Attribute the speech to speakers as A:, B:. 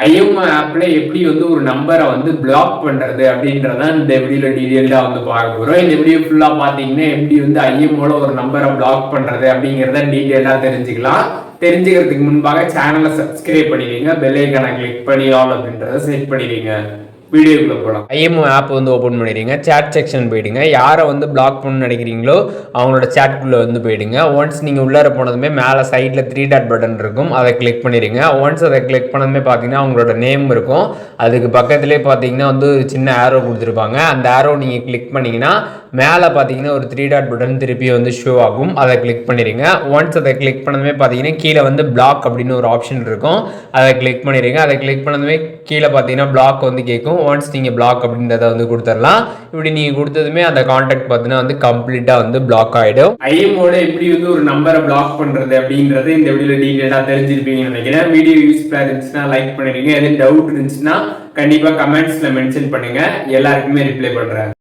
A: IMO ஆப்ல எப்படி வந்து ஒரு நம்பரை வந்து பிளாக் பண்றது அப்படின்றத இந்த வீடியோல டீடைல்டா வந்து பார்க்க போறோம். இந்த வீடியோ ஃபுல்லா பாத்தீங்கன்னா எப்படி வந்து ஐஎம்ஓல ஒரு நம்பரை பிளாக் பண்றது அப்படிங்கிறத டீடைல்டா தெரிஞ்சுக்கலாம். தெரிஞ்சுக்கிறதுக்கு முன்பாக சேனலை சப்ஸ்கிரைப் பண்ணிடுங்க, பெல் ஐக்கானை கிளிக் பண்ணி ஆல் அப்படின்றத செட் பண்ணிடுங்க. வீடியோக்குள்ள போகலாம். ஐஎம்ஓ ஆப் வந்து ஓப்பன் பண்ணிடுங்க, சேட் செக்ஷன் போயிடுங்க. யாரை வந்து பிளாக் பண்ணணும்னு நினைக்கிறீங்களோ அவங்களோட சேட்குள்ளே வந்து போயிடுங்க. ஒன்ஸ் நீங்கள் உள்ளார போனதுமே மேலே சைடில் 3 டாட் பட்டன் இருக்கும், அதை கிளிக் பண்ணிடுங்க. ஒன்ஸ் அதை கிளிக் பண்ணதுமே பார்த்தீங்கன்னா அவங்களோட நேம் இருக்கும். அதுக்கு பக்கத்துலேயே பார்த்தீங்கன்னா வந்து சின்ன ஆரோ கொடுத்துருப்பாங்க. அந்த ஆரோ நீங்கள் கிளிக் பண்ணிங்கன்னா மேலே பார்த்தீங்கன்னா ஒரு 3 டாட் பட்டன் திருப்பி வந்து ஷோ ஆகும், அதை கிளிக் பண்ணிடுங்க. ஒன்ஸ் அதை கிளிக் பண்ணதுமே பார்த்தீங்கன்னா கீழே வந்து பிளாக் அப்படின்னு ஒரு ஆப்ஷன் இருக்கும், அதை கிளிக் பண்ணிடுங்க. அதை கிளிக் பண்ணதுமே கீழே பார்த்தீங்கன்னா பிளாக் வந்து கேட்கும். ஒன்ஸ் நீங்கள் பிளாக் அப்படின்றத வந்து கொடுத்துடலாம். இப்படி நீங்கள் கொடுத்ததுமே அந்த கான்டாக்ட் பார்த்தீங்கன்னா வந்து கம்ப்ளீட்டாக வந்து பிளாக் ஆகிடும். ஐஎம்ஓட எப்படி வந்து ஒரு நம்பரை பிளாக் பண்ணுறது அப்படின்றது இந்த வீடியோவில் டீட்டெயிலாக தெரிஞ்சிருப்பீங்கன்னு நினைக்கிறேன். வீடியோ யூஸ்ஃபுல்லாக இருந்துச்சுன்னா லைக் பண்ணிடுங்க. எதுவும் டவுட் இருந்துச்சுன்னா கண்டிப்பாக கமெண்ட்ஸில் மென்ஷன் பண்ணுங்கள், எல்லாருக்குமே ரிப்ளை பண்ணுறேன்.